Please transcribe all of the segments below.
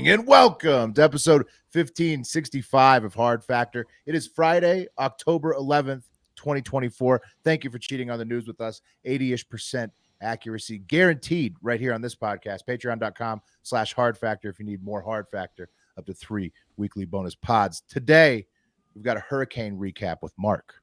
morning and welcome to episode 1565 of Hard Factor. It is Friday, October 11th, 2024. Thank you for cheating on the news with us. 80-ish% accuracy guaranteed right here on this podcast. Patreon.com/Hard Factor if you need more Hard Factor, up to 3 weekly bonus pods. Today, we've got a hurricane recap with Mark.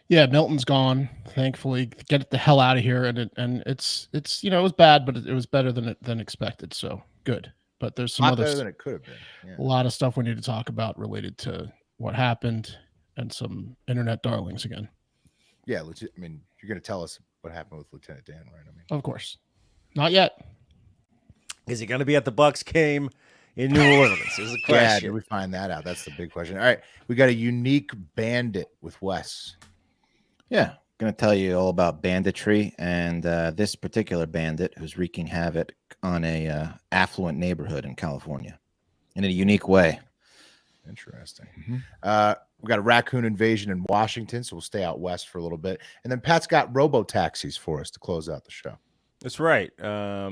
Yeah, Milton's gone. Thankfully, get it the hell out of here. And it's it was bad, but it was better than expected. So good. But there's some other better than it could have been. Yeah. A lot of stuff we need to talk about related to what happened and some internet darlings again. Yeah, legit. I mean, you're going to tell us what happened with Lieutenant Dan, right? I mean, of course, not yet. Is he going to be at the Bucks game in New Orleans? Is the question. Yeah, did we find that out? That's the big question. All right, we got a unique bandit with Wes. Yeah, going to tell you all about banditry and this particular bandit who's wreaking havoc on a affluent neighborhood in California in a unique way. Interesting. Mm-hmm. We got a raccoon invasion in Washington, so we'll stay out west for a little bit. And then Pat's got Robo taxis for us to close out the show. That's right. The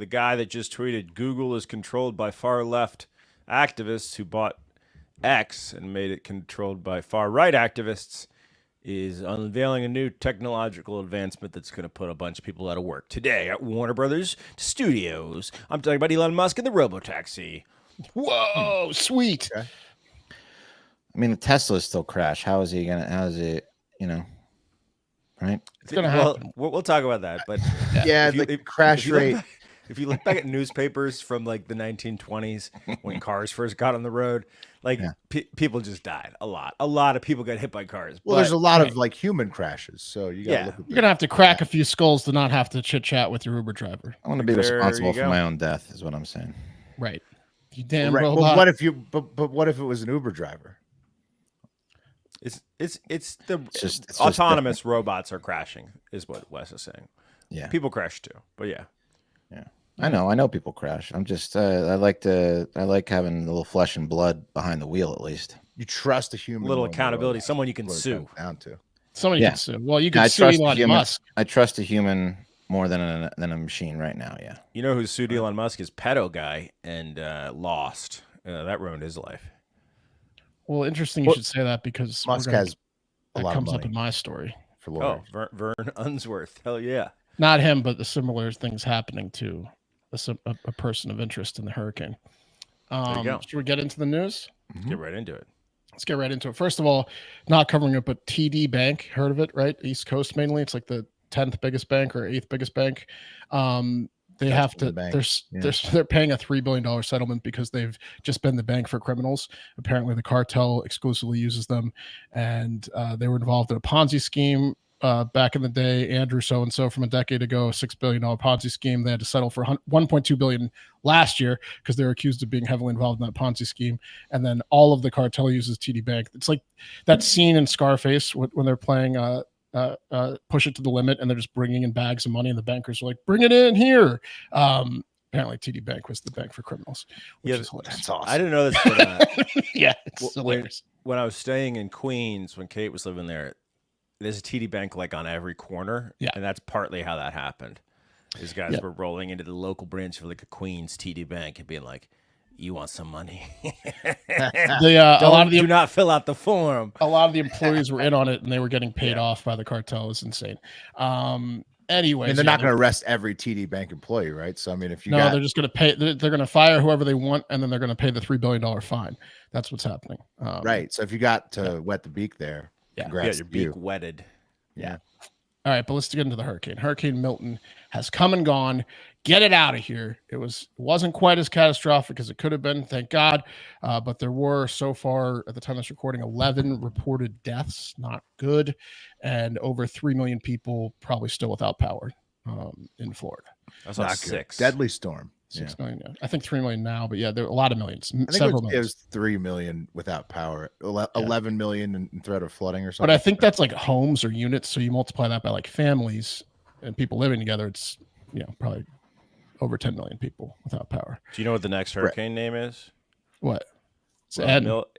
guy that just tweeted, Google is controlled by far-left activists who bought X and made it controlled by far-right activists, is unveiling a new technological advancement that's going to put a bunch of people out of work today at Warner Brothers Studios. I'm talking about Elon Musk and the Robotaxi. Whoa, sweet. Okay. I mean, the Tesla is still crash. Right? It's going to happen. We'll talk about that. But yeah, the crash rate. If you look back at newspapers from like the 1920s when cars first got on the road, people just died a lot. A lot of people got hit by cars. Well, there's a lot of like human crashes, so you got to look at you're gonna have to crack a few skulls to not have to chit chat with your Uber driver. I want to be responsible for my own death, is what I'm saying. Right. You damn right. robot. Well, what if you? But what if it was an Uber driver? It's autonomous robots are crashing, is what Wes is saying. Yeah, people crash too, but yeah. I know people crash. I'm just I like having a little flesh and blood behind the wheel, at least. You trust a human, a little accountability, someone you can sue. Down to someone you can sue. Well, you can sue Elon Musk. I trust a human more than a machine right now. Yeah. You know who sued Elon Musk is pedo guy and lost. That ruined his life. Well, interesting you should say that because Musk has a lot comes of up in my story. For lawyers. Oh, Vern Unsworth. Hell yeah. Not him, but the similar things happening to a person of interest in the hurricane. Should we get into the news? Let's get right into it. Let's get right into it. First of all, not covering it, but TD Bank, heard of it, right? East Coast mainly. It's like the 10th biggest bank or 8th biggest bank. They have to. They're paying a $3 billion settlement because they've just been the bank for criminals. Apparently, the cartel exclusively uses them, and they were involved in a Ponzi scheme back in the day. Andrew so-and-so from a decade ago, a $6 billion Ponzi scheme. They had to settle for $1.2 billion last year because they were accused of being heavily involved in that Ponzi scheme. And then all of the cartel uses TD Bank. It's like that scene in Scarface when they're playing Push It to the Limit, and they're just bringing in bags of money, and the bankers are like, bring it in here. Apparently TD Bank was the bank for criminals, which is hilarious. That's awesome. I didn't know this, but yeah, it's hilarious. When I was staying in Queens, when Kate was living there, there's a TD Bank like on every corner, and that's partly how that happened. These guys were rolling into the local branch of like a Queens TD Bank and being like, "You want some money? Do not fill out the form." A lot of the employees were in on it, and they were getting paid off by the cartel. It's insane. Anyways, they're not going to arrest every TD Bank employee, right? So I mean, if you they're just going to pay. They're going to fire whoever they want, and then they're going to pay the $3 billion fine. That's what's happening. Right. So if you got to wet the beak there. Congrats your beak wetted. Yeah. All right, but let's get into the hurricane. Hurricane Milton has come and gone. Get it out of here. It wasn't quite as catastrophic as it could have been, thank God. But there were so far at the time of this recording 11 reported deaths. Not good, and over 3 million people probably still without power in Florida. That's not 6. Deadly storm. 6 million. Yeah. I think 3 million now, but yeah, there are a lot of millions. I think it was 3 million without power, 11 million in threat of flooding or something. But I think that's like homes or units. So you multiply that by like families and people living together. It's probably over 10 million people without power. Do you know what the next hurricane name is? What?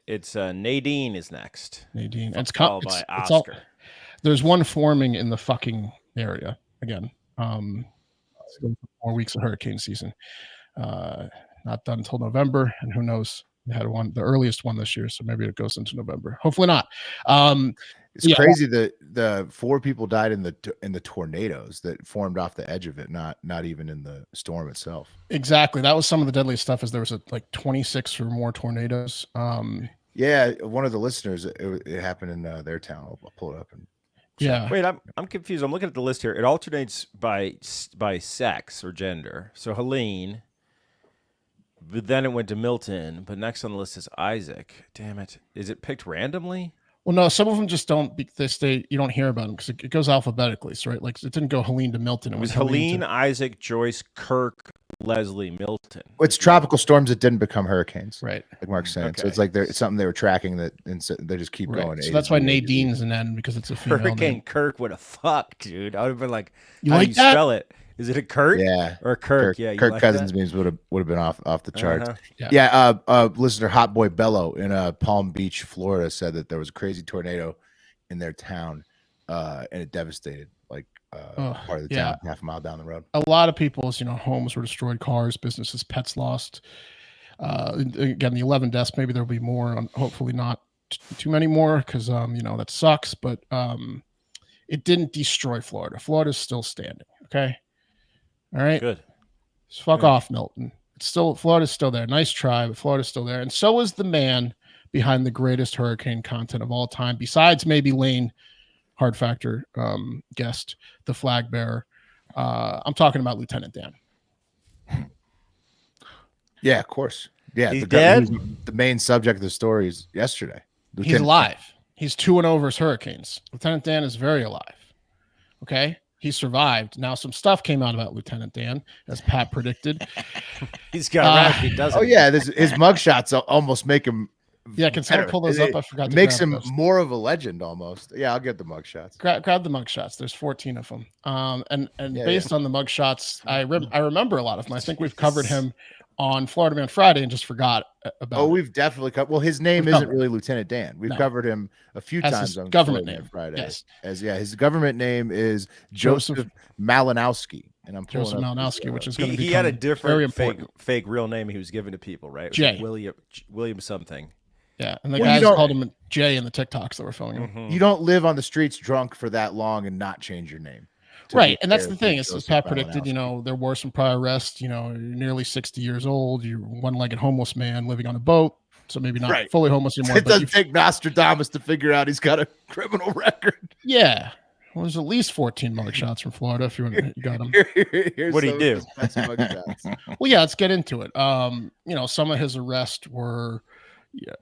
It's Nadine is next. Nadine. It's called by Oscar. There's one forming in the fucking area again. 4 weeks of hurricane season. not done until November, and who knows? They had the earliest one this year, so maybe it goes into November. Hopefully not. It's crazy that the 4 people died in the tornadoes that formed off the edge of it, not even in the storm itself. Exactly. That was some of the deadliest stuff. Is there was like 26 or more tornadoes. Yeah, one of the listeners, it happened in their town. I'll pull it up and. Yeah. Wait, I'm confused. I'm looking at the list here. It alternates by sex or gender. So Helene, but then it went to Milton. But next on the list is Isaac. Damn it! Is it picked randomly? Well, no. Some of them just don't. You don't hear about them because it goes alphabetically. So right, like it didn't go Helene to Milton. It was Helene, Isaac, Joyce, Kirk, Leslie, Milton. It's tropical storms that didn't become hurricanes, right? Like Mark's saying. Okay. So it's like it's something they were tracking and so they just keep going. So that's why Nadine's an N, because it's a female Hurricane name. Kirk would have fucked, dude. I would have been like, you how like do you that? spell it? Is it a Kurt? Yeah. Or a Kirk? Yeah. Kirk like Cousins that? memes would have been off the charts. Yeah. Listener Hot Boy Bello in Palm Beach, Florida, said that there was a crazy tornado in their town, and it devastated part of the town, half a mile down the road. A lot of people's homes were destroyed, cars, businesses, pets lost. Again, the 11 deaths. Maybe there'll be more. Hopefully not too many more, because that sucks. But it didn't destroy Florida. Florida's still standing. Okay. All right. Good. Just fuck off, Milton. Florida's still there. Nice try, but Florida's still there. And so is the man behind the greatest hurricane content of all time, besides maybe Lane, Hard Factor guest, the flag bearer. I'm talking about Lieutenant Dan. Yeah, of course. Yeah, he's dead. The main subject of the story is yesterday. He's alive. He's 2-0 versus hurricanes. Lieutenant Dan is very alive. Okay. He survived. Now some stuff came out about Lieutenant Dan, as Pat predicted. He's got right. He doesn't. Oh yeah, his mugshots almost make him. Yeah, can someone pull those up? I forgot. It makes him more of a legend almost. Yeah, I'll get the mugshots. Grab the mugshots. There's 14 of them. And based on the mugshots, I remember a lot of them. I think we've covered him on Florida Man Friday and just forgot about. Oh, we've definitely covered. Well, his name isn't really Lieutenant Dan. We've covered him a few times on government Florida name Man Friday. Yes. His government name is Joseph Malinowski, and I'm Joseph Malinowski, which is going to be. He had a different fake real name he was given to people, right? Jay. William something. Yeah, and the guys called him Jay in the TikToks that were filming him. Mm-hmm. You don't live on the streets drunk for that long and not change your name. Right, and that's the thing. As Pat predicted, there were some prior arrests. You're nearly 60 years old. You're one-legged homeless man living on a boat, so maybe not fully homeless anymore. It doesn't take Nostradamus to figure out he's got a criminal record. Yeah, well, there's at least 14 mugshots from Florida if you got them. What do you do? Well, yeah, let's get into it. Some of his arrests were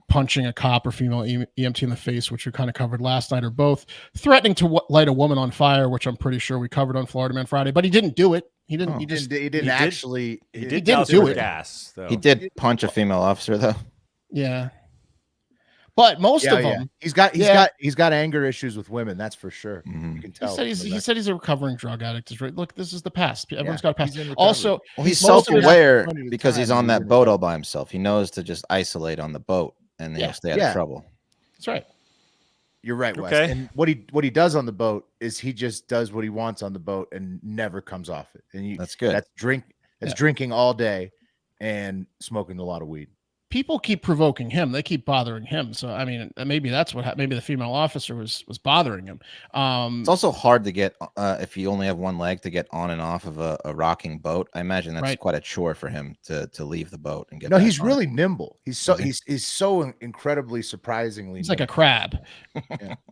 punching a cop or female EMT in the face, which we kind of covered last night, or both, threatening to light a woman on fire, which I'm pretty sure we covered on Florida Man Friday, but he didn't do it. He didn't. He didn't do it. Gas, though. He did punch a female officer, though. Yeah, but most of them, he's got anger issues with women. That's for sure. Mm-hmm. You can tell. He said he's a recovering drug addict. Look, this is the past. Everyone's got a past. Also, he's self-aware because he's on that boat all by himself. He knows to just isolate on the boat, and he'll stay out of trouble. That's right. You're right, Wes. Okay. And what he does on the boat is he just does what he wants on the boat and never comes off it. And that's good. That's drinking all day and smoking a lot of weed. People keep provoking him. They keep bothering him. So, I mean, maybe that's what maybe the female officer was bothering him. It's also hard to get, if you only have one leg, to get on and off of a rocking boat. I imagine that's quite a chore for him to leave the boat and get. No, he's really nimble. He's so incredibly surprisingly. He's like a crab.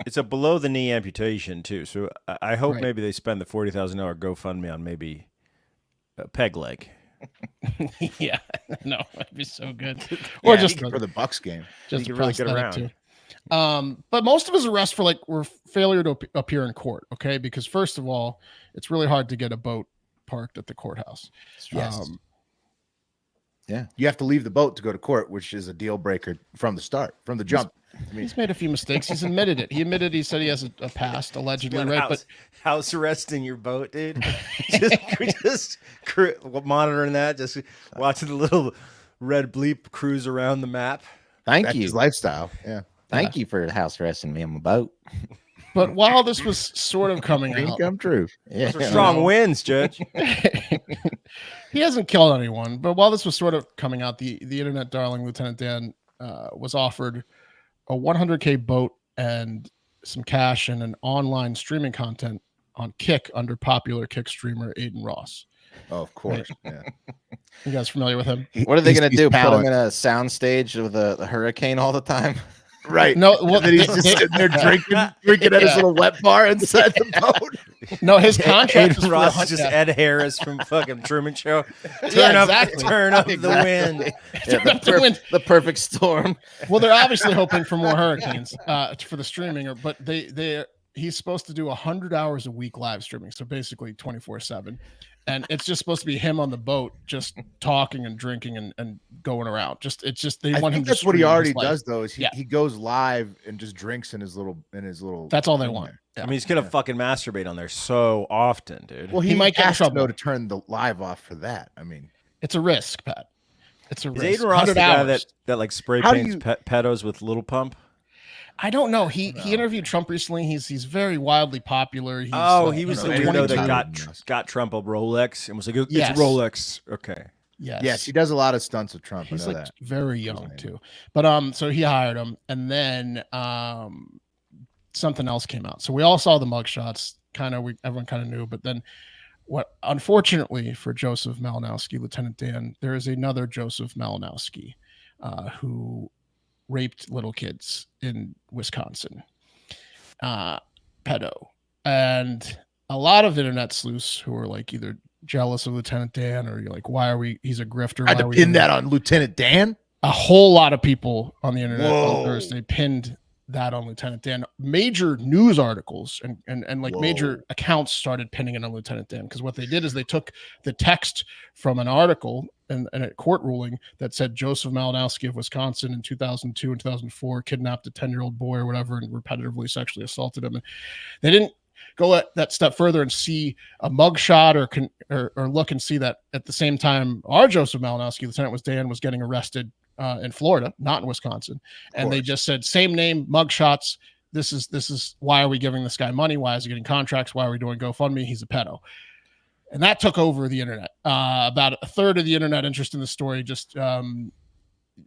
It's a below the knee amputation too. So I hope maybe they spend the $40,000 GoFundMe on maybe a peg leg. Yeah, no, that'd be so good. Or just for the Bucks game, just really get around. Too. But most of his arrests were failure to appear in court. Okay, because first of all, it's really hard to get a boat parked at the courthouse. Yes. You have to leave the boat to go to court, which is a deal breaker from the start, from the jump. He's made a few mistakes. He's admitted it. He said he has a past, allegedly, right? But house arresting your boat, dude. just monitoring that, just watching the little red bleep cruise around the map. That's you. His lifestyle. Yeah. Thank you for house arresting me on my boat. But while this was sort of coming out, come true. Those are strong winds, Judge. He hasn't killed anyone, but while this was sort of coming out, the internet darling Lieutenant Dan was offered a 100K boat and some cash and an online streaming content on Kick under popular Kick streamer Aiden Ross. Oh, of course. Yeah. You guys familiar with him? What are they going to do? Put him in a sound stage with a hurricane all the time? Right. No, well, he's just sitting there drinking at his little wet bar inside the boat. No, his contract Aiden Ross is just Ed Harris from fucking Truman Show. Turn up the wind. The perfect storm. Well, they're obviously hoping for more hurricanes for the streaming, but he's supposed to do 100 hours a week live streaming, so basically 24/7. And it's just supposed to be him on the boat, just talking and drinking and going around. They want him to. That's what he already does, though. Is he goes live and just drinks in his little. That's all they want. Yeah. I mean, he's gonna fucking masturbate on there so often, dude. Well, he might get in trouble to turn the live off for that. I mean, it's a risk, Pat. It's a risk. Is Aiden Ross the guy that like spray paints pedos with Little Pump? I don't know. He interviewed Trump recently. He's very wildly popular. He was the weirdo that got Trump a Rolex and was like, it's a Rolex. Okay. Yes, he does a lot of stunts with Trump. He's like very young too. But so he hired him, and then something else came out. So we all saw the mugshots. Everyone kind of knew, but then unfortunately for Joseph Malinowski, Lieutenant Dan, there is another Joseph Malinowski who raped little kids in Wisconsin, pedo, and a lot of internet sleuths who are like either jealous of Lieutenant Dan or you're like, he's a grifter. I had to pin that on Lieutenant Dan. A whole lot of people on the internet on Thursday pinned that on Lieutenant Dan. Major news articles and like major accounts started pinning it on Lieutenant Dan, because what they did is they took the text from an article and a court ruling that said Joseph Malinowski of Wisconsin in 2002 and 2004 kidnapped a 10-year-old boy or whatever and repetitively sexually assaulted him. And they didn't go that step further and see a mugshot or look and see that at the same time our Joseph Malinowski, Lieutenant Dan, was getting arrested in Florida, not in Wisconsin. And they just said, same name, mugshots. This is why are we giving this guy money? Why is he getting contracts? Why are we doing GoFundMe? He's a pedo. And that took over the internet. About a third of the internet interest in the story.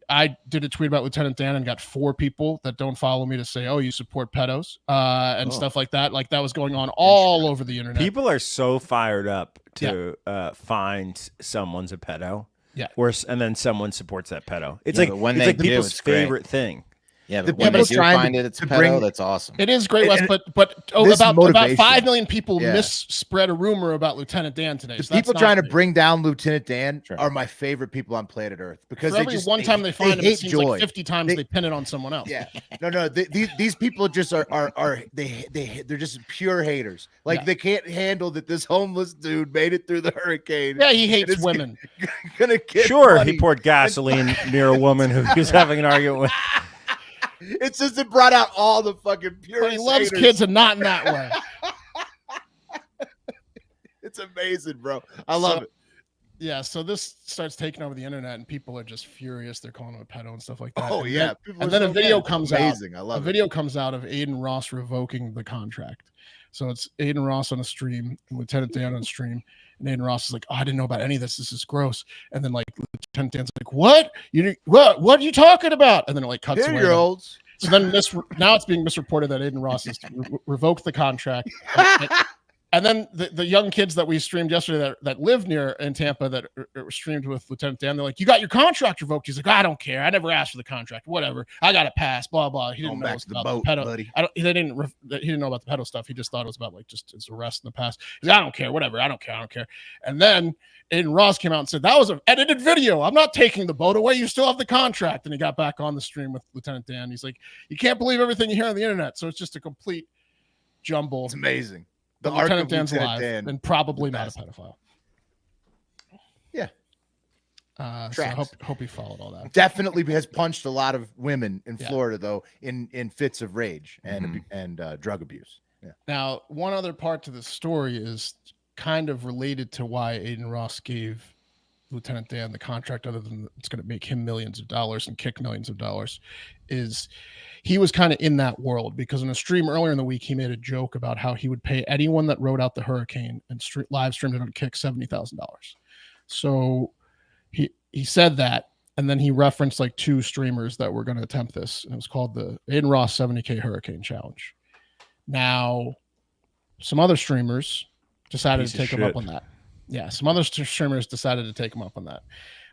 I did a tweet about Lieutenant Dan and got 4 people that don't follow me to say, "Oh, you support pedos," and stuff like that. Like that was going on all over the internet. People are so fired up to find someone's a pedo. Yeah. And then someone supports that pedo. It's like people's favorite thing. Yeah, but when they do find it's pedo, that's awesome. It is great, Wes, but about 5 million people misspread a rumor about Lieutenant Dan today. The people trying to bring down Lieutenant Dan are my favorite people on planet Earth, because for every one time they find him, it seems like 50 times they pin it on someone else. Yeah, no, these people just they're just pure haters. Like they can't handle that this homeless dude made it through the hurricane. Yeah, he hates women. Gonna get he poured gasoline near a woman who he was having an argument with. It's just it brought out all the fucking pure. But he loves kids and not in that way. It's amazing, bro. I love it. Yeah, so this starts taking over the internet, and people are just furious. They're calling him a pedo and stuff like that. Oh, and yeah. Then a video comes out. Amazing. I love it. A video comes out of Aiden Ross revoking the contract. So it's Aiden Ross on a stream and Lieutenant Dan on a stream. And Aiden Ross is like, "Oh, I didn't know about any of this. This is gross." And then like Lieutenant Dan's like, "What? What are you talking about?" And then it like cuts away. 10-year-olds. So then now it's being misreported that Aiden Ross has revoked the contract. And then the young kids that we streamed yesterday that live near in Tampa that are streamed with Lieutenant Dan, they're like, "You got your contract revoked." He's like, "I don't care. I never asked for the contract. Whatever. I got a pass. Blah blah." He didn't know about the pedo. Buddy. He didn't know about the pedo stuff. He just thought it was about like just his arrest in the past. He's like, "I don't care. Whatever. I don't care." And then Aiden Ross came out and said, "That was an edited video. I'm not taking the boat away. You still have the contract." And he got back on the stream with Lieutenant Dan. He's like, "You can't believe everything you hear on the internet." So it's just a complete jumble. It's amazing. The Lieutenant Dan's alive and probably not a pedophile. Yeah. So I hope he followed all that. Definitely has punched a lot of women in Florida, though, in fits of rage and drug abuse. Yeah. Now, one other part to the story is kind of related to why Aiden Ross gave Lieutenant Dan the contract, other than it's going to make him millions of dollars and kick millions of dollars, is he was kind of in that world, because in a stream earlier in the week, he made a joke about how he would pay anyone that rode out the hurricane and live streamed it on Kick $70,000. So he said that, and then he referenced like 2 streamers that were going to attempt this, and it was called the Aiden Ross 70K Hurricane Challenge. Now, some other streamers decided to take him up on that. Yeah, some other streamers decided to take him up on that,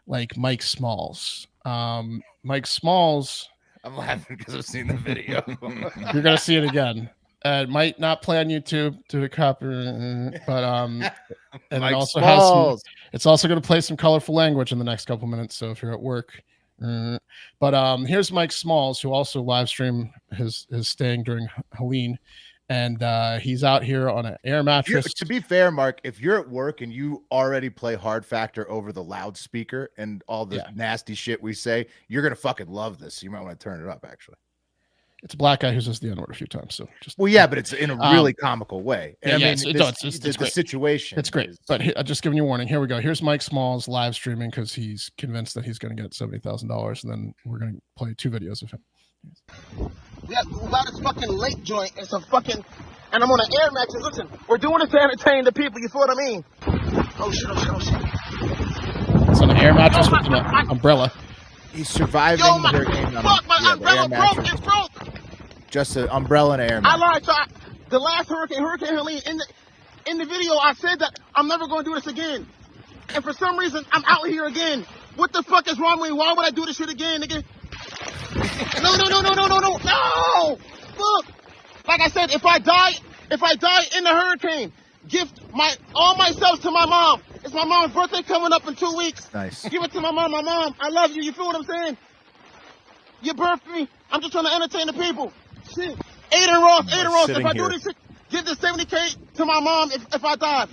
like Mike Smalls. Mike Smalls. I'm laughing because I've seen the video. You're gonna see it again. It might not play on YouTube due to copyright, but and it also has it's also going to play some colorful language in the next couple minutes. So if you're at work, but here's Mike Smalls, who also live stream his staying during Halloween, and he's out here on an air mattress. To be fair, Mark, if you're at work and you already play Hard Factor over the loudspeaker and all the nasty shit we say, you're gonna fucking love this. You might want to turn it up, actually. It's a black guy who says the N-word a few times. So just but it's in a really comical way. And it's the great. situation. It's great. But I'm just giving you a warning. Here we go. Here's Mike Smalls live streaming because he's convinced that he's going to get $70,000, and then we're going to play 2 videos of him. We got this fucking lake joint. It's a fucking, and I'm on an air mattress. Listen, we're doing this to entertain the people. You feel what I mean? Oh shit! It's on an air mattress with an umbrella. He's surviving the hurricane. Fuck, my umbrella broke. It's broke. Just an umbrella and air mattress. I lied. So the last Hurricane Helene, in the video, I said that I'm never going to do this again. And for some reason, I'm out here again. What the fuck is wrong with me? Why would I do this shit again, nigga? No! Fuck! Like I said, if I die in the hurricane, gift all my stuff to my mom. It's my mom's birthday coming up in 2 weeks. Nice. Give it to my mom. My mom, I love you. You feel what I'm saying? You birthed me. I'm just trying to entertain the people. Shit. Aiden Ross. If I do this shit, give the 70K to my mom if I die.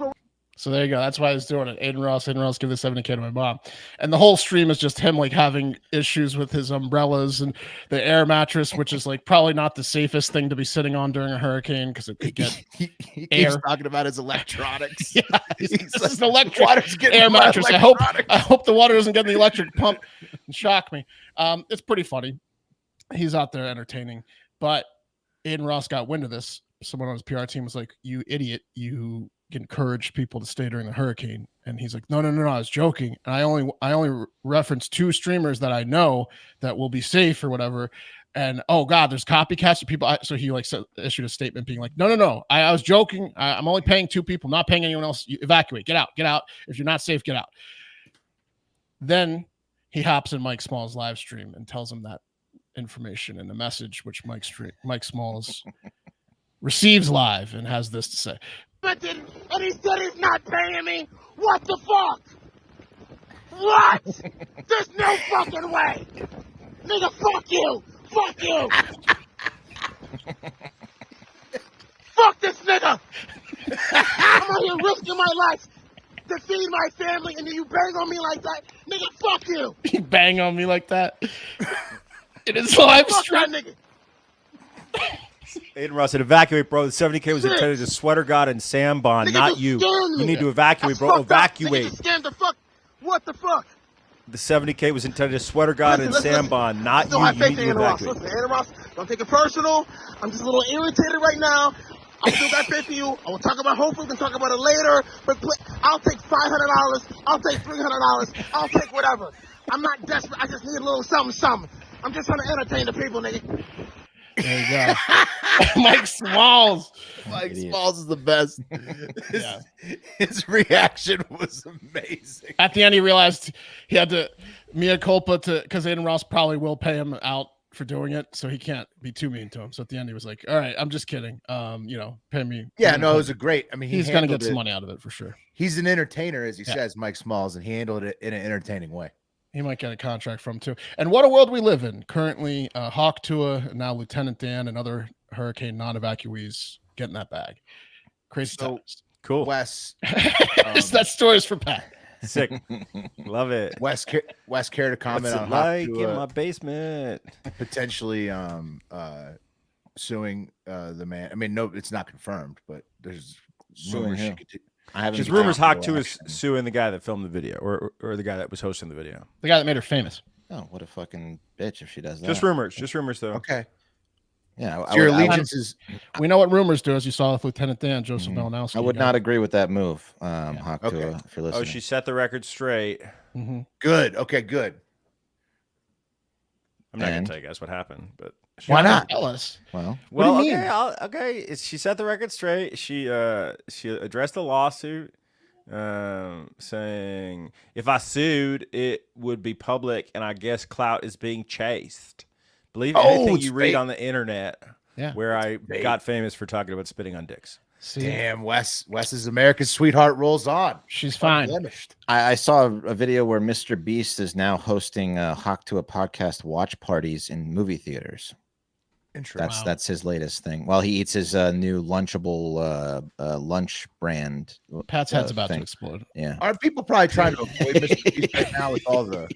So there you go. That's why I was doing it. Aiden Ross, give the 70K to my mom. And the whole stream is just him like having issues with his umbrellas and the air mattress, which is like probably not the safest thing to be sitting on during a hurricane because it could get he keeps talking about his electronics. Yeah, this is an electric air mattress. I hope the water doesn't get in the electric pump and shock me. It's pretty funny. He's out there entertaining, but Aiden Ross got wind of this. Someone on his PR team was like, "You idiot! You encouraged people to stay during the hurricane." And he's like, no, I was joking. And I only referenced 2 streamers that I know that will be safe or whatever. And oh god, there's copycats of people. So he like issued a statement being like, no, I was joking. I'm only paying 2 people, not paying anyone else. You evacuate, get out. If you're not safe, get out. Then he hops in Mike Smalls' live stream and tells him that information in a message, which Mike Smalls receives live and has this to say. And he said he's not paying me. What the fuck? What? There's no fucking way. Nigga, fuck you. Fuck this nigga. I'm out here risking my life to feed my family, and then you bang on me like that. Nigga, fuck you. You bang on me like that? It is live stream. That nigga. Aiden Ross said, evacuate, bro. The 70K was intended to Sweater God and Sam Bond, not you. You need to evacuate, bro. Evacuate. The fuck? What the fuck? The 70K was intended to Sweater God and Sam Bond, not you. You need to evacuate. Listen, Aiden Ross, don't take it personal. I'm just a little irritated right now. I still got faith in you. I will talk about, hopefully we can talk about it later. But I'll take $500. I'll take $300. I'll take whatever. I'm not desperate. I just need a little something. I'm just trying to entertain the people, nigga. There you go. Mike Smalls. Mike Smalls is the best. His reaction was amazing. At the end, he realized he had to mea culpa because Aiden Ross probably will pay him out for doing it, so he can't be too mean to him. So at the end, he was like, "All right, I'm just kidding. Pay me." Yeah, no, it was a great. I mean, he's gonna get some money out of it for sure. He's an entertainer, as he says, Mike Smalls, and he handled it in an entertaining way. He might get a contract from too. And what a world we live in. Currently, Hawk Tuah, now Lieutenant Dan, and other hurricane non-evacuees getting that bag. Crazy times. Cool. Wes. That story's for Pat. Sick. Love it. Wes, care to comment on like Hawk Tuah in my basement? Potentially suing the man. I mean, no, it's not confirmed, but there's rumors. Just rumors Hawk Tuah is suing the guy that filmed the video or the guy that was hosting the video. The guy that made her famous. Oh, what a fucking bitch if she does that. Just rumors though. Okay. Yeah, So your allegiance is. We know what rumors do, as you saw with Lieutenant Dan, Joseph Malinowski. I would not agree with that move, Hawk Okay. Tuah, if you're listening. Oh, she set the record straight. Good. Okay, good. I'm not going to tell you guys what happened, but Why not? Tell us. Well, okay, okay. She set the record straight. She addressed the lawsuit, saying if I sued, it would be public, and I guess clout is being chased. Believe anything you read on the internet. Yeah, where I got famous for talking about spitting on dicks. See? Damn, Wes is America's sweetheart rolls on. She's fine. Unblemished. I saw a video where Mr. Beast is now hosting Hawk Tuah podcast watch parties in movie theaters. Interesting. That's his latest thing. While he eats his new Lunchable lunch brand. Pat's head's about to explode. Yeah. Are people probably trying to avoid Mr. Beast right now with all the?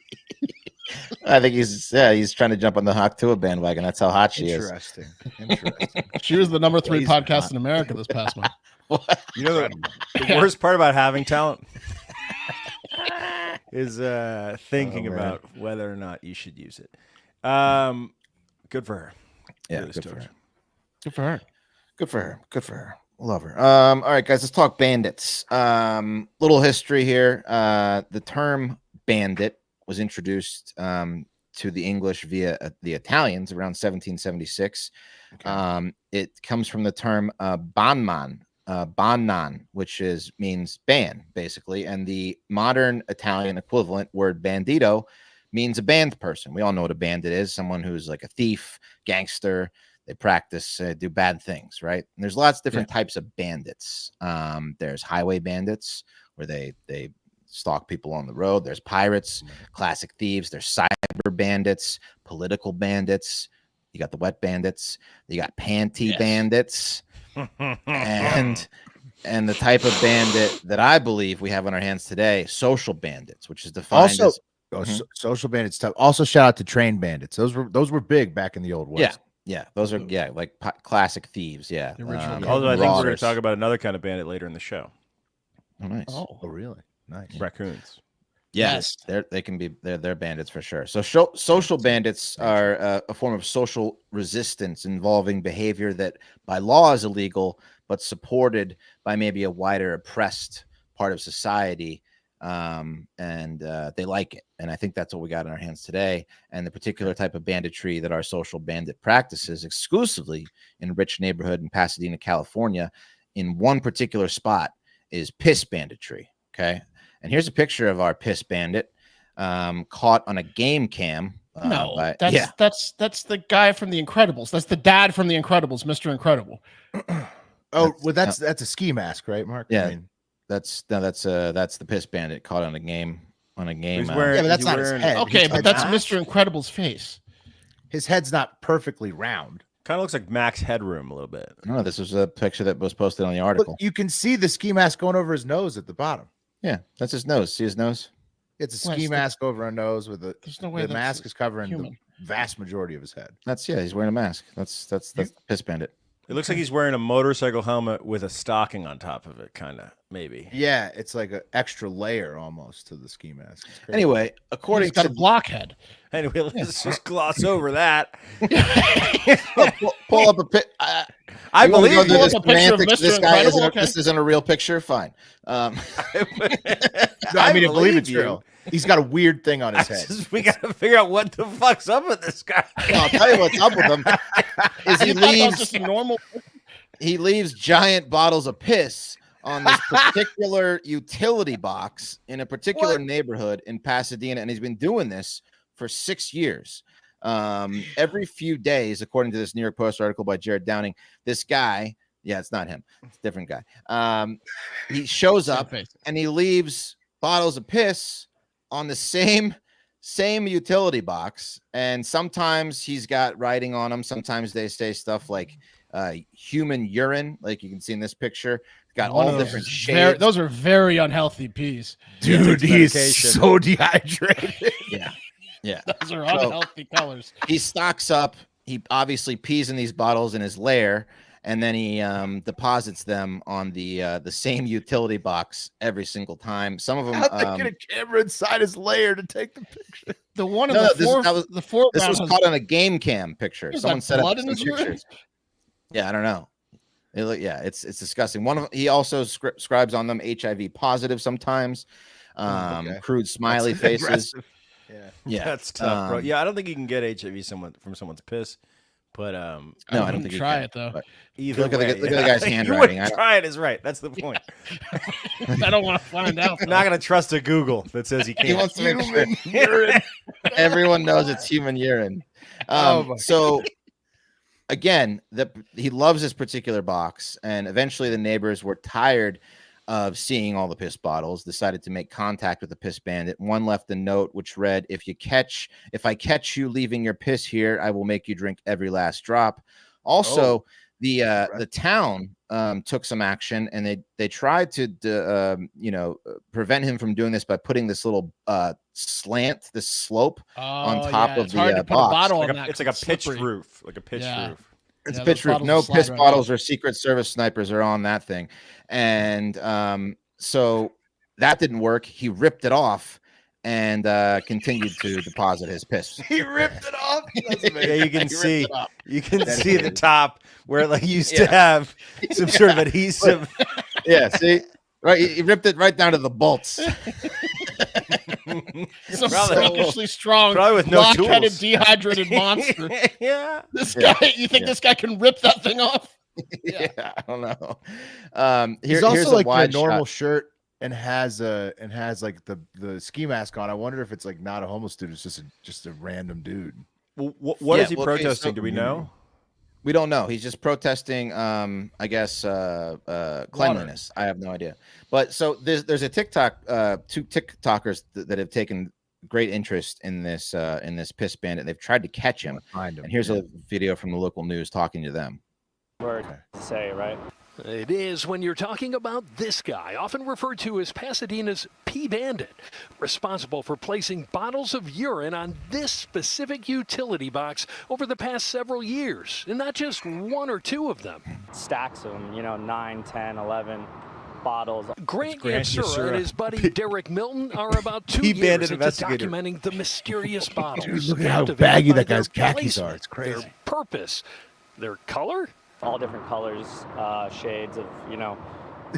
I think he's trying to jump on the Hawk Tuah bandwagon. That's how hot she is. Interesting. She was the number 3 podcast in America this past month. You know the worst part about having talent is thinking about whether or not you should use it. Good for her. Yeah, really good for her. Good for her. Good for her. Good for her. Love her. All right, guys, let's talk bandits. Little history here. The term bandit was introduced to the English via the Italians around 1776. Okay. It comes from the term banman, which means band, basically. And the modern Italian equivalent word bandito means a band person. We all know what a bandit is, someone who's like a thief, gangster. They practice, do bad things, right? And there's lots of different types of bandits. There's highway bandits, where they stalk people on the road. There's pirates, classic thieves. There's cyber bandits, political bandits. You got the wet bandits. You got panty bandits. and the type of bandit that I believe we have on our hands today, social bandits, which is defined as social bandits. Also, shout out to train bandits. Those were big back in the old West. Yeah, those are like classic thieves. Yeah, although I think we're going to talk about another kind of bandit later in the show. Oh, nice. Oh, really? Nice. Raccoons. Yes, they're bandits for sure. So social bandits are a form of social resistance involving behavior that by law is illegal, but supported by maybe a wider oppressed part of society. And they like it. And I think that's what we got in our hands today. And the particular type of banditry that our social bandit practices exclusively in a rich neighborhood in Pasadena, California, in one particular spot is piss banditry. Okay. And here's a picture of our piss bandit caught on a game cam. That's the guy from The Incredibles. That's the dad from The Incredibles, Mr. Incredible. That's a ski mask, right, Mark? Yeah. I mean, that's the piss bandit caught on a game. But that's not his head. Okay, but that's Mr. Incredible's face. His head's not perfectly round. Kind of looks like Max Headroom a little bit. No, this was a picture that was posted on the article. But you can see the ski mask going over his nose at the bottom. Yeah, that's his nose. See his nose? It's a ski mask over a nose with the mask is covering human. the vast majority of his head. He's wearing a mask. That's the piss bandit. It looks like he's wearing a motorcycle helmet with a stocking on top of it, kind of, maybe. Yeah, it's like an extra layer almost to the ski mask. Anyway, according to the blockhead. Anyway, let's just gloss over that. pull up a pic. I believe you. This isn't a real picture. Fine. I believe it's real. He's got a weird thing on his head. We got to figure out what the fuck's up with this guy. I'll tell you what's up with him. Is he leaves giant bottles of piss on this particular utility box in a particular neighborhood in Pasadena, and he's been doing this for 6 years. Every few days, according to this New York Post article by Jared Downing, this guy, it's not him, it's a different guy. He shows up and he leaves bottles of piss on the same utility box, and sometimes he's got writing on them. Sometimes they say stuff like human urine, like you can see in this picture. Got all different shades. Those are very unhealthy peas, dude. He's so dehydrated. Yeah, those are unhealthy colors. He stocks up. He obviously pees in these bottles in his lair, and then he deposits them on the same utility box every single time. Some of them how'd they get a camera inside his lair to take the picture? The one in No, the this foreground was has caught on a game cam picture. Is Someone that set up blood in some his urine? pictures. Yeah, I don't know. It's disgusting. He also scribes on them HIV positive sometimes. Crude smiley faces. Aggressive. Yeah, That's tough, bro. Yeah, I don't think you can get HIV from someone's piss, but no, I don't think you try can, it though. but either look at way, the guy's you handwriting. wouldn't try it is right. That's the point. I don't want to find out. You're not gonna trust a Google that says he can't. He wants to make sure urine. everyone knows it's human urine. So again, he loves this particular box, and eventually the neighbors were tired of seeing all the piss bottles, decided to make contact with the piss bandit. One left a note which read, if I catch you leaving your piss here, I will make you drink every last drop. Also, the town took some action, and they tried to prevent him from doing this by putting this little this slope on top of the box. It's like a pitched roof, roof. It's pitch roof. No piss bottles or Secret Service snipers are on that thing. And so that didn't work. He ripped it off and continued to deposit his piss. He ripped it off. Yeah, you can see the top where it used to have some sort of adhesive. Yeah, see? Right, he ripped it right down to the bolts. Some freakishly strong, probably with no block-headed, tools. Dehydrated monster. Yeah. This guy, you think this guy can rip that thing off? Yeah, I don't know. He's also here's like a the normal shot. shirt and has like the ski mask on. I wonder if it's like not a homeless dude. It's just a random dude. Well, what is he protesting? Do we know? We don't know. He's just protesting, I guess, cleanliness. I have no idea. But so there's a TikTok, two TikTokers that have taken great interest in this piss bandit. They've tried to catch him. Find him. And here's a video from the local news talking to them. Word to say, right? It is when you're talking about this guy, often referred to as Pasadena's P Bandit, responsible for placing bottles of urine on this specific utility box over the past several years, and not just one or two of them. Stacks of them, 9, 10, 11 bottles. Grant Yansura and his buddy Derek Milton are about 2 years into documenting the mysterious bottles. Dude, look at how baggy that guy's khakis are. It's their crazy. purpose, their color. All different colors, shades of,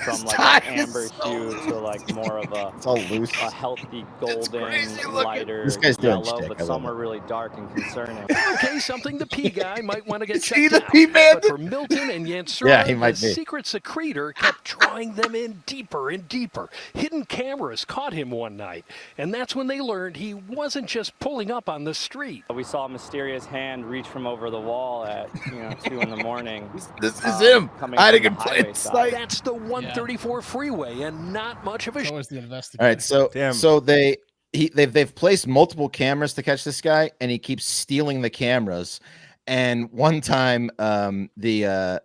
from like an amber hue to like more of It's all loose. a healthy golden, lighter This guy's doing yellow, shtick. but I love some it. are really dark and concerning. Okay, something the P guy might want to get See checked the out. P Bandit? But for Milton and Yansura, Yeah, he might the be. secret secretor kept drawing them in deeper and deeper. Hidden cameras caught him one night, and that's when they learned he wasn't just pulling up on the street. We saw a mysterious hand reach from over the wall at 2 in the morning. This is him coming hiding from in the plain highway side. sight. That's the 134 freeway, and not much of a. It's always the All investigator. right, so Damn. so they've placed multiple cameras to catch this guy, and he keeps stealing the cameras. And one time, the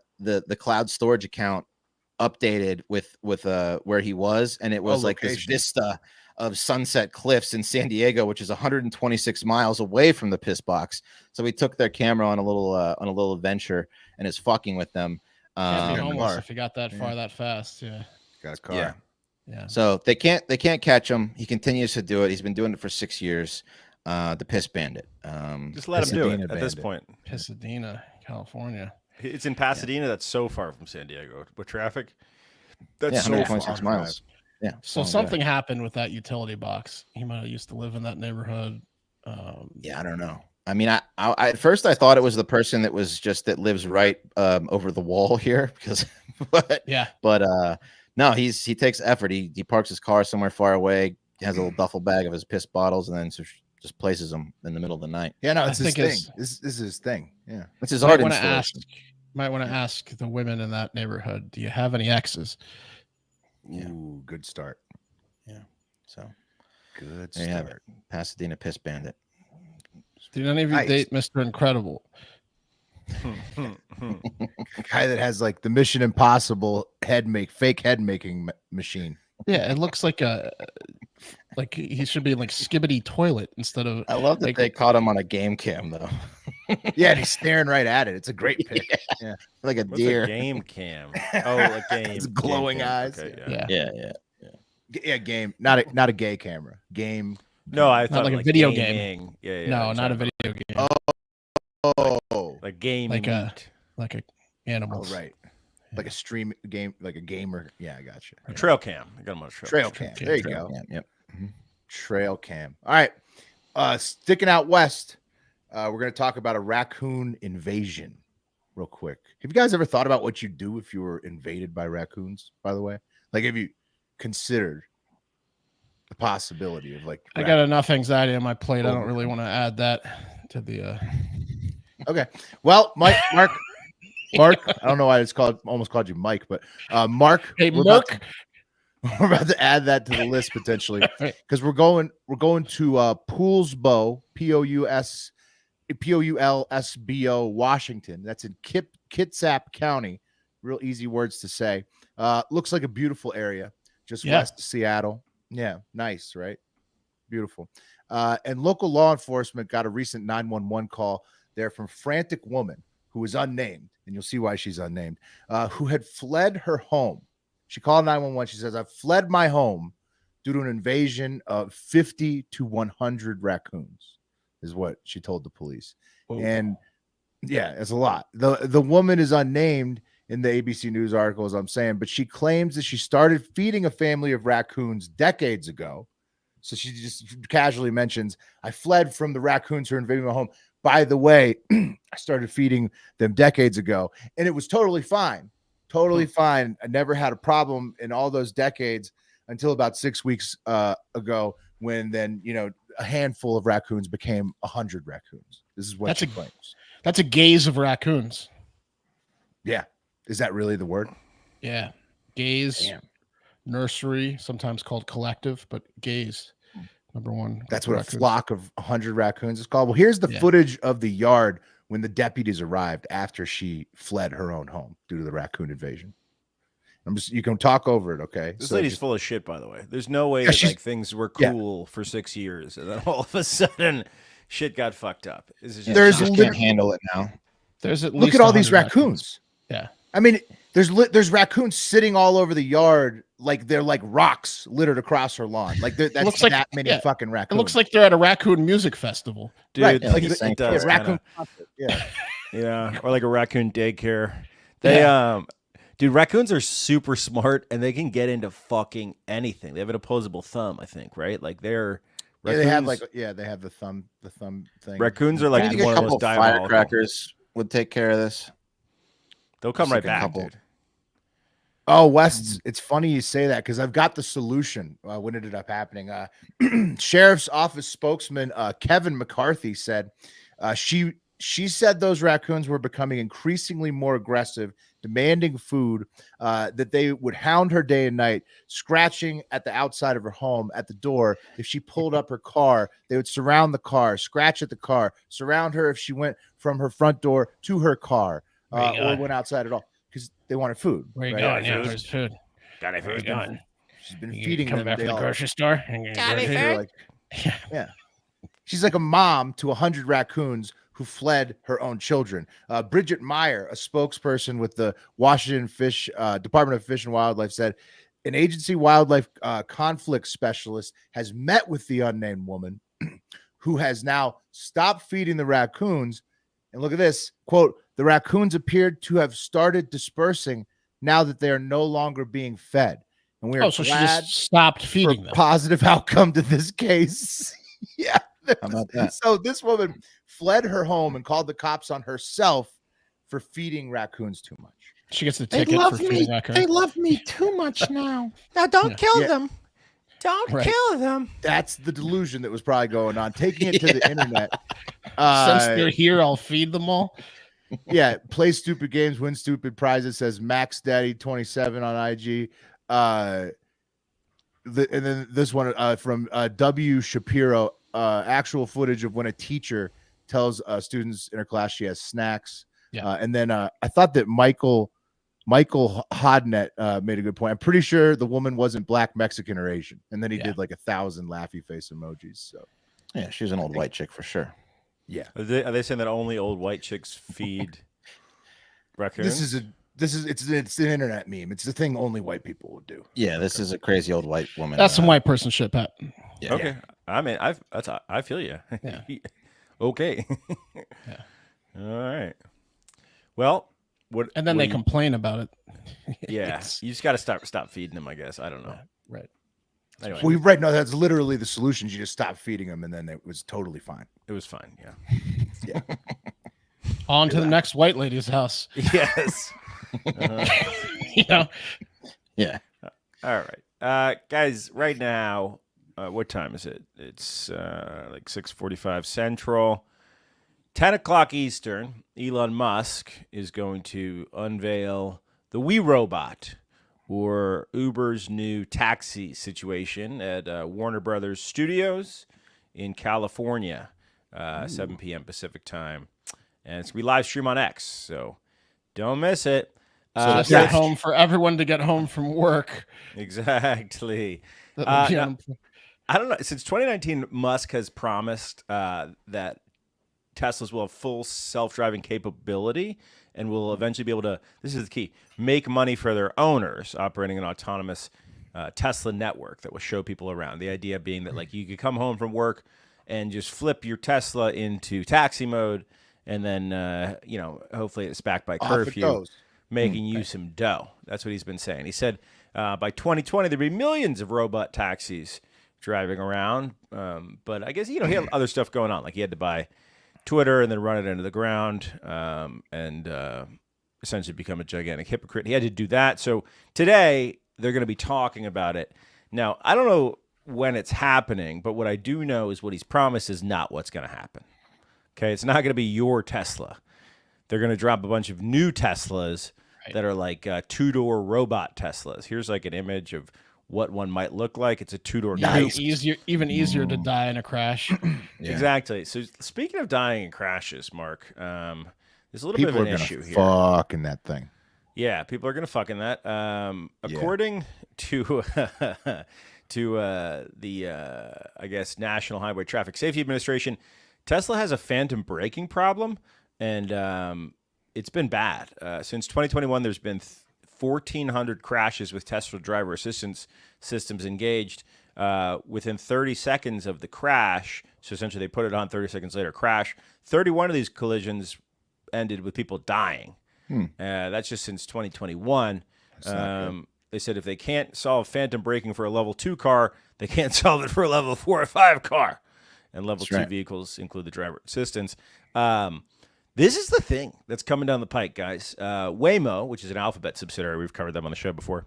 cloud storage account updated with where he was, and it was like this location. vista of Sunset Cliffs in San Diego, which is 126 miles away from the piss box. So he took their camera on a little adventure and is fucking with them. Can't be homeless car. if you got that far that fast. Yeah. Got a car. Yeah. Yeah. So they can't catch him. He continues to do it. He's been doing it for 6 years. The piss bandit. Just let him do it Pasadena at this bandit. point. Pasadena, California. It's in Pasadena. That's so far from San Diego with traffic. That's Yeah, so 126 far. miles. Yeah. So something happened with that utility box. He might have used to live in that neighborhood. Yeah, I don't know. I mean, I at first I thought it was the person that lives right over the wall here because, but no, he takes effort. He parks his car somewhere far away. He has a little duffel bag of his piss bottles and then just places them in the middle of the night. Yeah, no, it's I his think thing. it's- This is his thing. Yeah. It's his Might art want to installation. ask the women in that neighborhood. Do you have any exes? Yeah. Ooh, good start. So Good there you have it. start. Pasadena piss bandit. Did any of you Nice. date Mr. Incredible? Guy that has like the Mission Impossible fake head making machine. Yeah, it looks like he should be like Skibbity Toilet instead of. I love that like, they caught him on a game cam though. Yeah, and he's staring right at it. It's a great pic. Yeah. Like a What's deer. a game cam? Oh, a game. It's glowing game cam. eyes. Okay, Yeah, game. Not a gay camera. Game. No, I Not thought like a like video gaming. game. Yeah. No, not a video game. Oh, Like game. Like a animals. oh, right. Like a stream game, like a gamer. Yeah, I got you. A trail cam. I got him on a Trail cam. There you Trail go. cam, yep. Trail cam. All right. Sticking out west, we're going to talk about a raccoon invasion real quick. Have you guys ever thought about what you'd do if you were invaded by raccoons, by the way? Like, have you considered the possibility of like... I got enough anxiety on my plate. I don't really want to add that to the... Okay. Well, Mark, I don't know why it's almost called you Mike, but Mark. Hey, Mark. We're about to add that to the list potentially because we're going to Poulsbo, Poulsbo, Washington. That's in Kitsap County. Real easy words to say. Looks like a beautiful area, just west of Seattle. Yeah, nice, right? Beautiful. And local law enforcement got a recent 911 call there from frantic woman who was unnamed, and you'll see why she's unnamed, who had fled her home. She called 911. She says, "I've fled my home due to an invasion of 50 to 100 raccoons," is what she told the police. Whoa. And yeah, it's a lot. The woman is unnamed in the ABC News article, as I'm saying, but she claims that she started feeding a family of raccoons decades ago. So she just casually mentions, "I fled from the raccoons who are invading my home. By the way, I started feeding them decades ago, and it was totally fine. Totally fine. I never had a problem in all those decades until about 6 weeks ago, when then, a handful of raccoons became 100 raccoons." This is what she claims. That's a gaze of raccoons. Yeah. Is that really the word? Yeah. Gaze. Damn. Nursery, sometimes called collective, but gaze. Number one. That's what raccoons. A flock of 100 raccoons is called. Well, here's the footage of the yard when the deputies arrived after she fled her own home due to the raccoon invasion. You can talk over it, okay? This lady's full of shit, by the way. There's no way that things were cool for 6 years, and then all of a sudden, shit got fucked up. Can't handle it now. There's at least look at all these raccoons. Yeah, I mean, there's raccoons sitting all over the yard, like they're like rocks littered across her lawn. Like that's looks like that many fucking raccoons. It looks like they're at a raccoon music festival, dude. Right. Like it does, raccoon. Yeah, or like a raccoon daycare. Dude, raccoons are super smart, and they can get into fucking anything. They have an opposable thumb, I think, right? Like they're raccoons, they have the thumb thing. Raccoons are like one of those diabolical. Firecrackers would take care of this. They'll come right back, dude. Oh, West, it's funny you say that because I've got the solution. What ended up happening? Sheriff's Office spokesman Kevin McCarthy said she said those raccoons were becoming increasingly more aggressive, demanding food, that they would hound her day and night, scratching at the outside of her home at the door. If she pulled up her car, they would surround the car, scratch at the car, surround her if she went from her front door to her car, or went outside at all, because they wanted food. Where you going? Yeah, there's food. Got any food? She's been feeding them. Come back from the grocery store. Got any food? Yeah. She's like a mom to 100 raccoons who fled her own children. Bridget Meyer, a spokesperson with the Washington Department of Fish and Wildlife, said an agency wildlife conflict specialist has met with the unnamed woman who has now stopped feeding the raccoons. And look at this, quote, "The raccoons appeared to have started dispersing now that they are no longer being fed. And we are so she glad just stopped feeding them. Positive outcome to this case." Yeah. How about that? So this woman fled her home and called the cops on herself for feeding raccoons too much. She gets the ticket for feeding raccoons. They love me too much now. Now don't kill them. Don't kill them. That's the delusion that was probably going on. Taking it to the internet. Since they're here, I'll feed them all. Yeah. Play stupid games, win stupid prizes, says Max Daddy 27 on IG. And then this one from W. Shapiro, actual footage of when a teacher tells students in her class she has snacks. Yeah. And then I thought that Michael Hodnet made a good point. I'm pretty sure the woman wasn't black, Mexican, or Asian. And then he did like 1,000 laughy face emojis. So yeah, she's an old white chick for sure. Yeah. Are they saying that only old white chicks feed raccoons? It's an internet meme. It's the thing only white people would do. Yeah, this is a crazy old white woman. That's some white person shit, Pat. Yeah. Okay. I mean, I feel you. Yeah. Okay. Yeah. All right. Well, and then they complain about it. Yeah. You just got to stop feeding them, I guess. I don't know. Yeah, right. Anyway. Well, no, that's literally the solution. You just stop feeding them, and then it was totally fine. It was fine. Yeah. Yeah. On to the next white lady's house. Yes. You know? Yeah. All right. Guys, right now, what time is it? It's like 6:45 Central. 10 o'clock Eastern, Elon Musk is going to unveil the We Robot, or Uber's new taxi situation at Warner Brothers Studios in California, 7 p.m. Pacific time. And it's going to be live stream on X, so don't miss it. So get home for everyone to get home from work. Exactly. I don't know. Since 2019, Musk has promised that Teslas will have full self-driving capability and will eventually be able to, this is the key, make money for their owners operating an autonomous Tesla network that will show people around. The idea being that like you could come home from work and just flip your Tesla into taxi mode, and then, hopefully it's backed by curfew, making you some dough. That's what he's been saying. He said by 2020, there'd be millions of robot taxis driving around. But I guess, he had other stuff going on. Like he had to buy Twitter and then run it into the ground and essentially become a gigantic hypocrite. He had to do that. So today they're going to be talking about it. Now, I don't know when it's happening, but what I do know is what he's promised is not what's going to happen. Okay, it's not going to be your Tesla. They're going to drop a bunch of new Teslas that are like two-door robot Teslas. Here's like an image of what one might look like. It's a two-door coupe. Even easier to die in a crash. Yeah. Exactly. So speaking of dying in crashes, Mark, there's a little bit of an issue here. Fuck in that thing. Yeah, people are going to fuck in that. According to the I guess National Highway Traffic Safety Administration, Tesla has a phantom braking problem, and it's been bad. Since 2021, there's been 1,400 crashes with Tesla driver assistance systems engaged. Within 30 seconds of the crash, so essentially they put it on 30 seconds later, crash. 31 of these collisions ended with people dying. That's just since 2021. They said if they can't solve phantom braking for a level 2 car, they can't solve it for a level 4 or 5 car. And level 2 vehicles include the driver assistance. This is the thing that's coming down the pike, guys. Waymo, which is an Alphabet subsidiary, we've covered them on the show before.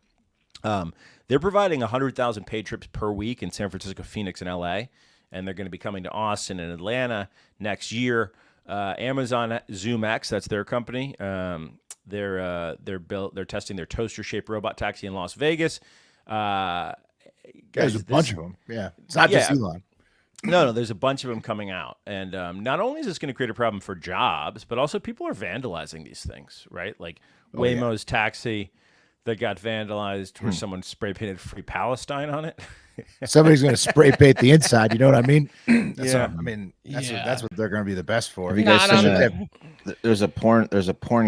They're providing 100,000 paid trips per week in San Francisco, Phoenix, and LA, and they're going to be coming to Austin and Atlanta next year. Amazon ZoomX, that's their company. They're testing their toaster-shaped robot taxi in Las Vegas. There's a bunch of them. Yeah, it's not just Elon. No, there's a bunch of them coming out. And not only is this going to create a problem for jobs, but also people are vandalizing these things, right? Like Waymo's taxi that got vandalized where someone spray painted Free Palestine on it. Somebody's going to spray paint the inside. You know what I mean? That's what they're going to be the best for. Have you guys seen there's a porn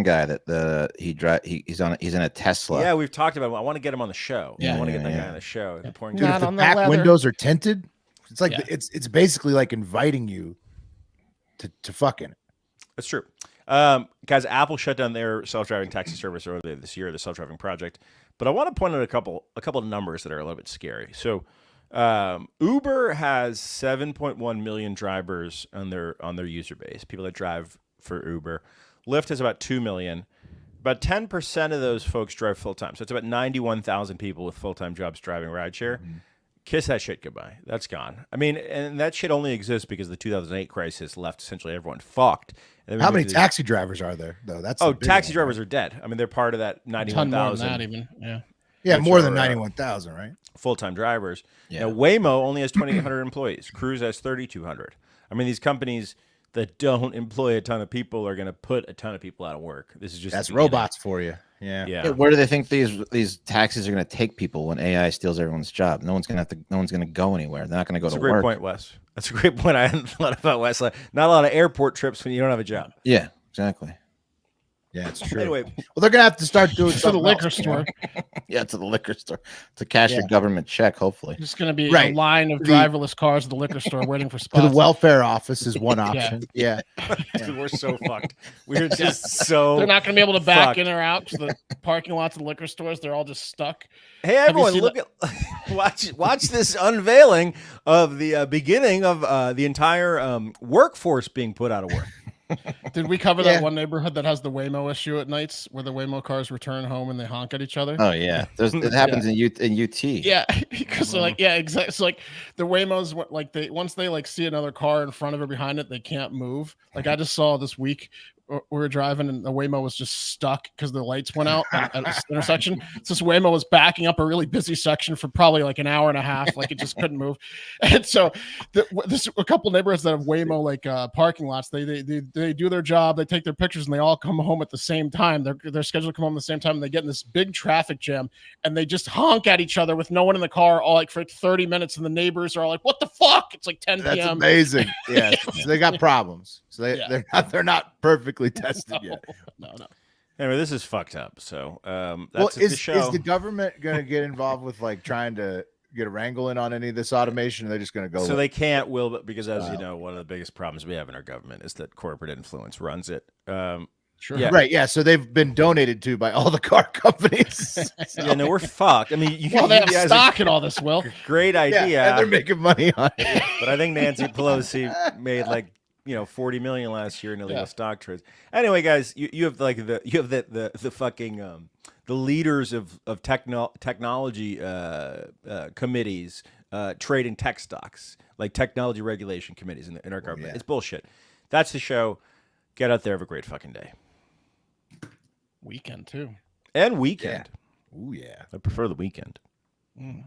guy that he's in a Tesla. Yeah, we've talked about it. I want to get him on the show. I want to get that guy on the show. The porn Dude, guy. if the back windows are tinted, it's like it's basically like inviting you to fuck in it. That's true. Guys, Apple shut down their self-driving taxi service earlier this year, the self-driving project. But I want to point out a couple of numbers that are a little bit scary. So Uber has 7.1 million drivers on their user base, people that drive for Uber. Lyft has about 2 million. About 10% of those folks drive full-time. So it's about 91,000 people with full-time jobs driving rideshare. Kiss that shit goodbye. That's gone. I mean, and that shit only exists because the 2008 crisis left essentially everyone fucked. How many taxi drivers are there, though? Taxi drivers are dead. I mean, they're part of that 91,000. Yeah, more than 91,000, right? Full-time drivers. Yeah. Now, Waymo only has 2,800 employees. Cruise has 3,200. I mean, these companies, that don't employ a ton of people are going to put a ton of people out of work. This is just that's robots for you. Yeah. Where do they think these taxis are going to take people when AI steals everyone's job? No one's going to go anywhere. They're not going to go to work. That's a great point, Wes. That's a great point. I hadn't thought about Wes. Not a lot of airport trips when you don't have a job. Yeah, exactly. Yeah, it's true. Anyway, well, they're gonna have to start doing to the liquor else, store. Yeah, to the liquor store to cash your government check. Hopefully, there's going to be a line of driverless cars at the liquor store waiting for spots. To the welfare office is one option. Yeah. Dude, we're so fucked. We're just so. They're not going to be able to back in or out to the parking lots of the liquor stores. They're all just stuck. Hey everyone, look at watch this unveiling of the beginning of the entire workforce being put out of work. Did we cover that one neighborhood that has the Waymo issue at nights, where the Waymo cars return home and they honk at each other? Oh yeah, it happens in UT. Yeah, because they're like, exactly. So like the Waymos, like once they like see another car in front of or behind it, they can't move. Like I just saw this week. We were driving and the Waymo was just stuck because the lights went out at an intersection. So this Waymo was backing up a really busy section for probably like an hour and a half. Like it just couldn't move. And so this a couple neighborhoods that have Waymo like parking lots, they do their job, they take their pictures, and they all come home at the same time. They're scheduled to come home at the same time, and they get in this big traffic jam, and they just honk at each other with no one in the car all like for 30 minutes, and the neighbors are like, "What the fuck?" It's like 10 p.m. That's amazing. Yeah, so they got problems. So they're not perfectly tested yet. No. Anyway, this is fucked up. So that's the show. Is the government going to get involved with like trying to get a wrangle in on any of this automation? Or they're just going to go. So they can't because as you know, one of the biggest problems we have in our government is that corporate influence runs it. Sure. Yeah. Right. Yeah. So they've been donated to by all the car companies. Yeah. No, we're fucked. I mean, they have stock in all this. Will great idea. Yeah, and they're making money on it. But I think Nancy Pelosi made like 40 million last year in illegal stock trades. Anyway, guys, you have like the fucking the leaders of technology committees trading tech stocks, like technology regulation committees in our government. It's bullshit. That's the show. Get out there, have a great fucking day. Weekend too. And weekend. Yeah. Ooh yeah. I prefer the weekend. Mm.